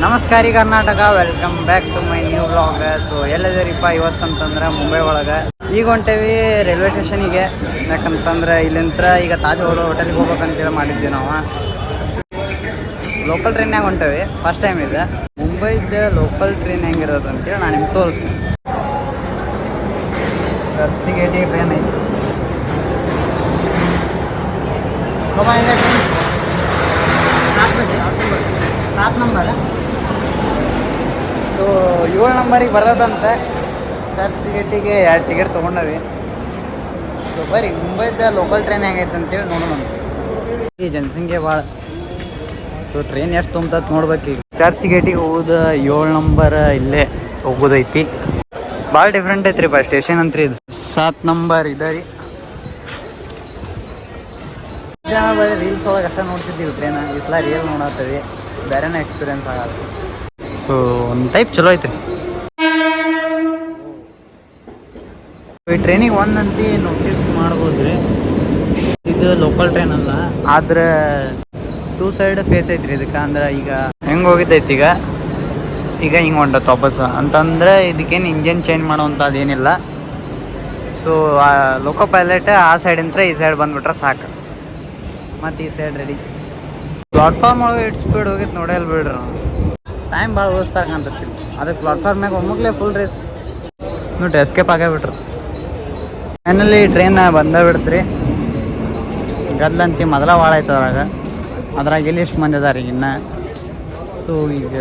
ನಮಸ್ಕಾರ Karnataka, welcome back to my new vlog. So ಎಲ್ಲದರಿಪ್ಪ ಇವತ್ತಂತಂದ್ರೆ ಮುಂಬೈ ಒಳಗೆ ಈಗ ಹೊಂಟೇವಿ ರೈಲ್ವೆ ಸ್ಟೇಷನಿಗೆ. ಯಾಕಂತಂದ್ರೆ ಇಲ್ಲಿಂತ್ರ ಈಗ ತಾಜ್ ಹೋಟೆಲ್ಗೆ ಹೋಗ್ಬೇಕಂತೇಳಿ ಮಾಡಿದ್ವಿ ನಾವು. ಲೋಕಲ್ ಟ್ರೈನ್ಯಾಗ ಹೊಂಟೇವಿ, ಫಸ್ಟ್ ಟೈಮ್ ಇದೆ. ಮುಂಬೈದ ಲೋಕಲ್ ಟ್ರೈನ್ ಹೆಂಗಿರೋದು ಅಂತೇಳಿ ನಾನು ನಿಮ್ಗೆ ತೋರಿಸ್ತೀನಿ. ಚರ್ಚಿಗೇಟಿಗೆ ಟ್ರೈನ್ ಐತಿ. ಟ್ರೈನ್ 7 ಬಜೆ 7 ನಂಬರ್. ಸೊ 7 ನಂಬರಿಗೆ ಬರ್ತದಂತೆ. ಚರ್ಚ್ ಗೇಟಿಗೆ 2 ಟಿಕೆಟ್ ತೊಗೊಂಡವಿ. ಸೊ ಬರ್ರಿ ಮುಂಬೈದ ಲೋಕಲ್ ಟ್ರೈನ್ ಹೆಂಗೈತೆ ಅಂತೇಳಿ ನೋಡೋಣ. ಈ ಜನಸಂಖ್ಯೆ ಭಾಳ. ಸೊ ಟ್ರೈನ್ ಎಷ್ಟು ತುಂಬತತ್ ನೋಡ್ಬೇಕು. ಈಗ ಚರ್ಚ್ ಗೇಟಿಗೆ ಹೋಗೋದು 7 ನಂಬರ್ ಇಲ್ಲೇ ಹೋಗೋದೈತಿ. ಭಾಳ ಡಿಫ್ರೆಂಟ್ ಐತ್ರಿ ಬಾ ಸ್ಟೇಷನ್ ಅಂತ್ರಿ. ಇದು 7 ನಂಬರ್ ಇದೆ ರೀ. ಬರೀ ರೀಲ್ಸ್ ಒಳಗೆ ಅಷ್ಟೇ ನೋಡ್ತಿದ್ದೀವಿ ಟ್ರೈನ್. ಈ ಸಲ ರಿಯಲ್ ನೋಡತ್ತೀವಿ, ಬೇರೆನೇ ಎಕ್ಸ್ಪೀರಿಯನ್ಸ್ ಆಗತ್ತೆ. ಸೊ ಒಂದು ಟೈಪ್ ಚಲೋ ಐತ್ರಿ ಈ ಟ್ರೈನಿಗೆ. ಒಂದಂತಿ ನೋಟಿಸ್ ಮಾಡ್ಬೋದು ರೀ, ಇದು ಲೋಕಲ್ ಟ್ರೈನ್ ಅಲ್ಲ, ಆದ್ರೆ 2 ಸೈಡ್ ಫೇಸ್ ಐತ್ರಿ ಇದಕ್ಕೆ. ಅಂದ್ರೆ ಈಗ ಹೆಂಗೆ ಹೋಗಿದ್ದೈತಿ ಈಗ ಹಿಂಗೆ ಹೊಂಟತ್ತು ವಾಪಸ್ ಅಂತಂದ್ರೆ ಇದಕ್ಕೇನು ಇಂಜನ್ ಚೇಂಜ್ ಮಾಡೋವಂಥದ್ದು ಏನಿಲ್ಲ. ಸೊ ಲೋಕೋ ಪೈಲಟ್ ಆ ಸೈಡಿಂದ ಈ ಸೈಡ್ ಬಂದುಬಿಟ್ರೆ ಸಾಕು, ಮತ್ತು ಈ ಸೈಡ್ ರೆಡಿ. ಪ್ಲಾಟ್ಫಾರ್ಮ್ ಒಳಗೆ ಎಷ್ಟು ಸ್ಪೀಡ್ ಹೋಗಿತ್ತು ನೋಡಲ್ ಬಿಡ್ರಿ. ನಾವು ಟೈಮ್ ಭಾಳ ಉಳಿಸ್ತಾರ ಕಾಣ್ತೈತಿ. ಅದಕ್ಕೆ ಪ್ಲಾಟ್ಫಾರ್ಮ್ನಾಗ ಒಮ್ಮಗಲೇ ಫುಲ್ ರೇಸ್ ನೋಡಿ ಎಸ್ಕೇಪ್ ಆಗೇಬಿಟ್ರು. ಫೈನಲಿ ಟ್ರೈನ್ ಬಂದೇ ಬಿಡ್ತ್ರಿ. ಗದ್ಲಂತಿ ಮೊದಲ ಭಾಳ ಆಯ್ತು ಅದ್ರಾಗ ಇಲ್ಲಿ ಎಷ್ಟು ಮಂದಿ ಅದಾರ ಈಗ ಇನ್ನು. ಸೊ ಈಗ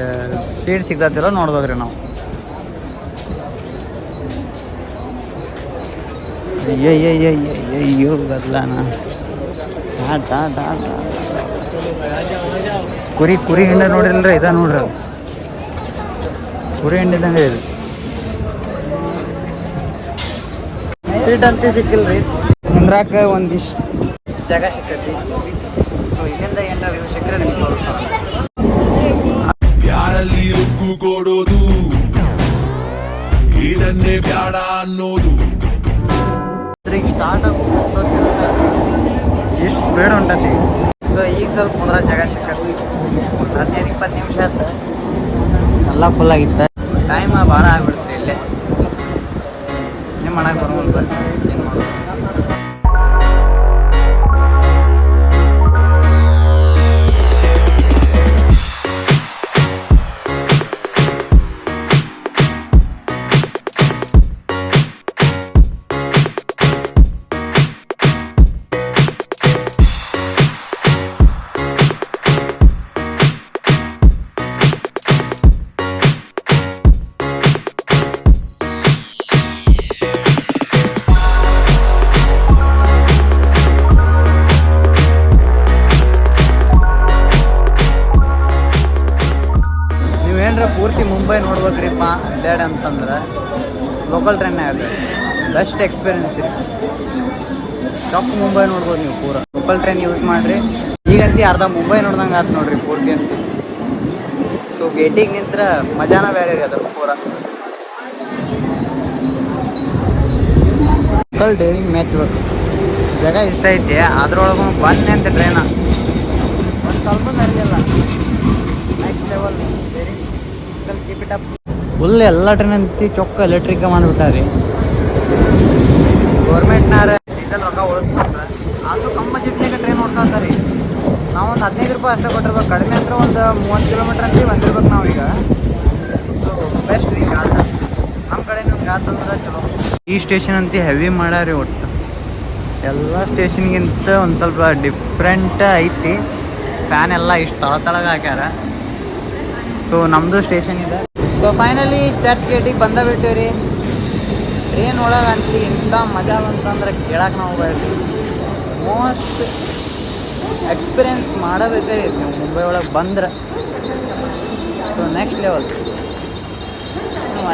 ಸೀಟ್ ಸಿಗ್ತತಿಲ್ಲ ನೋಡ್ಬೋದ್ರಿ ನಾವು. ಅಯ್ಯೋ ಗದ್ಲಾನ ಕುರಿ ಹಿಂಡ ನೋಡಿರಲ್ರಿ, ಇದ ನೋಡ್ರಿ, ಕುರಿ ಹಿಂಡಿದಂಗೆ ಇದು. ಸೀಟ್ ಅಂತ ಸಿಕ್ಕಿಲ್ರಿ, ನಿಂದ್ರಾಕ ಒಂದಿಷ್ಟು ಜಾಗ ಸಿಕ್ಕೈತಿ. ಸೊ ಇಲ್ಲಿಂದ ಏನಾರ ವ್ಯೂ ಸಿಕ್ಕರೆ ನಿಮ್ಗೆ ತೋರಿಸ್ತಾನೆ. ಬ್ಯಾಡಲ್ಲಿ ಉಗ್ಗು ಕೊಡೋದು, ಇದನ್ನೇ ಬ್ಯಾಡ ಅನ್ನೋದು. ಸ್ಟಾರ್ಟ್ ಎಷ್ಟು ಸ್ಪೀಡ್ ಹೊಂಟತಿ. ಸೊ ಈಗ ಸ್ವಲ್ಪ ಕುಂದ್ರ ಜಾಗ ಸಿಕ್ಕತಿ. 15-20 ನಿಮಿಷ ಆಯ್ತು, ಎಲ್ಲ ಫುಲ್ ಆಗಿತ್ತು. ಟೈಮ್ ಭಾಳ ಆಗ್ಬಿಡ್ತು ಇಲ್ಲೇ. ಏನು ಮಾಡಕ್ಕೆ ಬರೋಲ್ಲ. ಬರ್ರಿ ಏನು ಮಾಡೋದು. ಪೂರ್ತಿ ಮುಂಬೈ ನೋಡ್ಬೇಕ್ರಿಪ್ಪ ಅಡ್ಡಾಡಿ ಅಂತಂದ್ರೆ ಲೋಕಲ್ ಟ್ರೈನ್ ಆಗಲಿ ಬೆಸ್ಟ್ ಎಕ್ಸ್ಪೀರಿಯನ್ಸ್ ರೀ. ಟಾಪ್ ಮುಂಬೈ ನೋಡ್ಬೋದು ನೀವು ಪೂರ. ಲೋಕಲ್ ಟ್ರೈನ್ ಯೂಸ್ ಮಾಡಿರಿ. ಈಗಂತ ಅರ್ಧ ಮುಂಬೈ ನೋಡ್ದಂಗೆ ಆಯ್ತು ನೋಡ್ರಿ ಪೂರ್ತಿ ಅಂತ. ಸೊ ಗೇಟಿಗೆ ನಿಂತ್ರ ಮಜಾನ ಬೇರೆ ರೀ ಅದ್ರ ಪೂರ. ಲೋಕಲ್ ಡೇರಿಂಗ್ ಮ್ಯಾಚ್ ಬೇಕು ಜಾಗ ಇಷ್ಟ ಐತಿ. ಅದ್ರೊಳಗೆ ಬಂದೆ ಅಂತ ಟ್ರೈನ ಒಂದು ಸ್ವಲ್ಪ ಸರಿಯಿಲ್ಲ. Next level daring keep it up. Full ಎಲ್ಲ ಟ್ರೈನ್ ಅಂತಿ ಚೊಕ್ಕ ಎಲೆಕ್ಟ್ರಿಕ್ ಮಾಡಿಬಿಟ್ಟಾರಿ. ಗೌರ್ಮೆಂಟ್ನಾರ ಡೀಸೆಲ್ ರೊಕ್ಕ ಉಳಿಸ್ಬಿಟ್ರೆ ಆದರೂ ಕಮ್ಮ ಬಜೆಟ್ನಾಗ ಟ್ರೈನ್ ಓಡ್ತಾ ರೀ. ನಾವು ಒಂದು 15 ರೂಪಾಯಿ ಅಷ್ಟೇ ಕೊಟ್ಟಿರ್ಬೇಕು. ಕಡಿಮೆ ಅಂದ್ರೆ ಒಂದು 30 ಕಿಲೋಮೀಟ್ರ್ ಅಂತ ಬಂದಿರ್ಬೇಕು ನಾವೀಗ. ಸೊ ಬೆಸ್ಟ್ ರೀ ಗಾತ. ನಮ್ಮ ಕಡೆ ನಿಮ್ಗೆ ಆತಂದ್ರೆ ಚಲೋ. ಈ ಸ್ಟೇಷನ್ ಅಂತ ಹೆವಿ ಮಾಡ್ಯಾರಿ. ಒಟ್ಟು ಎಲ್ಲ ಸ್ಟೇಷನ್ಗಿಂತ ಒಂದು ಸ್ವಲ್ಪ ಡಿಫ್ರೆಂಟ್ ಐತಿ. ಫ್ಯಾನ್ ಎಲ್ಲ ಇಷ್ಟು ತಳಗೆ ಹಾಕ್ಯಾರ. ಸೊ ನಮ್ಮದು ಸ್ಟೇಷನ್ ಇದೆ. ಸೊ ಫೈನಲಿ ಚರ್ಚ್ ಗೇಟಿಗೆ ಬಂದ ಬಿಟ್ಟಿವಿ ರೀ. ಟ್ರೈನ್ ಒಳಗೆ ಅಂತ ಇಂಥ ಮಜಾ ಅಂತಂದ್ರೆ ಕೇಳಕ್ಕೆ ನಾವು ಬೇಡ್ರಿ. ಮೋಸ್ಟ್ ಎಕ್ಸ್ಪೀರಿಯನ್ಸ್ ಮಾಡಬೇಕೇ ರೀ ನೀವು ಮುಂಬೈ ಒಳಗೆ ಬಂದ್ರೆ. ಸೊ ನೆಕ್ಸ್ಟ್ ಲೆವೆಲ್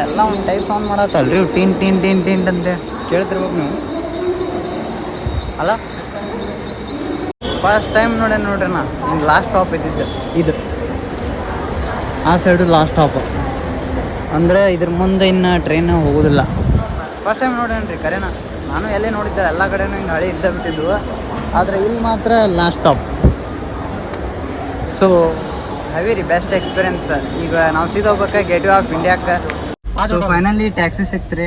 ಎಲ್ಲ ಒಂದು ಟೈಪ್ ಆನ್ ಮಾಡತ್ತಲ್ರಿ. ಟೀನ್ ಟೀನ್ ಟೀನ್ ಟೀನ್ ಅಂತ ಕೇಳ್ತಿರ್ಬೇಕು ನೀವು ಅಲ್ಲ. ಫಸ್ಟ್ ಟೈಮ್ ನೋಡ್ರಿ ನಾ ಇನ್ನು ಲಾಸ್ಟ್ ಸ್ಟಾಪ್ ಇದ್ದಿದ್ದು ಇದು. ಆ ಸೈಡು ಲಾಸ್ಟ್ ಸ್ಟಾಪ್ ಅಂದರೆ ಇದ್ರ ಮುಂದೆ ಇನ್ನು ಟ್ರೈನ್ ಹೋಗೋದಿಲ್ಲ. ಫಸ್ಟ್ ಟೈಮ್ ನೋಡೇನ್ರಿ ಕರೆನಾ. ನಾನು ಎಲ್ಲೇ ನೋಡಿದ್ದೆ, ಎಲ್ಲ ಕಡೆನೂ ಹಿಂಗೆ ಹಳಿ ಇದ್ದ ಬಿಟ್ಟಿದ್ವು. ಆದರೆ ಇಲ್ಲಿ ಮಾತ್ರ ಲಾಸ್ಟ್ ಸ್ಟಾಪ್. ಸೊ ಹೆವಿ ರೀ ಬೆಸ್ಟ್ ಎಕ್ಸ್ಪೀರಿಯನ್ಸ್. ಈಗ ನಾವು ಸೀದಾ ಹೋಗ್ಬೇಕು ಗೇಟ್ ವೇ ಆಫ್ ಇಂಡಿಯಾಕ್ಕೆ. ಸೊ ಫೈನಲಿ ಟ್ಯಾಕ್ಸಿ ಸಿಕ್ತ್ರಿ.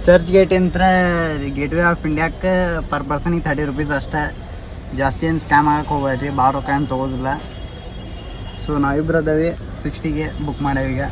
ಚರ್ಚ್ ಗೇಟ್ ಇಂತ್ರ ಗೇಟ್ ವೇ ಆಫ್ ಇಂಡಿಯಾಕ್ಕೆ ಪರ್ ಪರ್ಸನಿಗೆ 30 ರೂಪೀಸ್ ಅಷ್ಟೇ. ಜಾಸ್ತಿ ಏನು ಸ್ಕ್ಯಾಮ್ ಆಗಕ್ಕೆ ಹೋಗ್ಬೇಡ್ರಿ, ಭಾಳ ರೊಕ್ಕ ಏನು ತೊಗೋದಿಲ್ಲ. ಸೊ ನಾವಿಬ್ರು ಅದಾವೆ 60ಗೆ ಬುಕ್ ಮಾಡೇವಿ ಈಗ.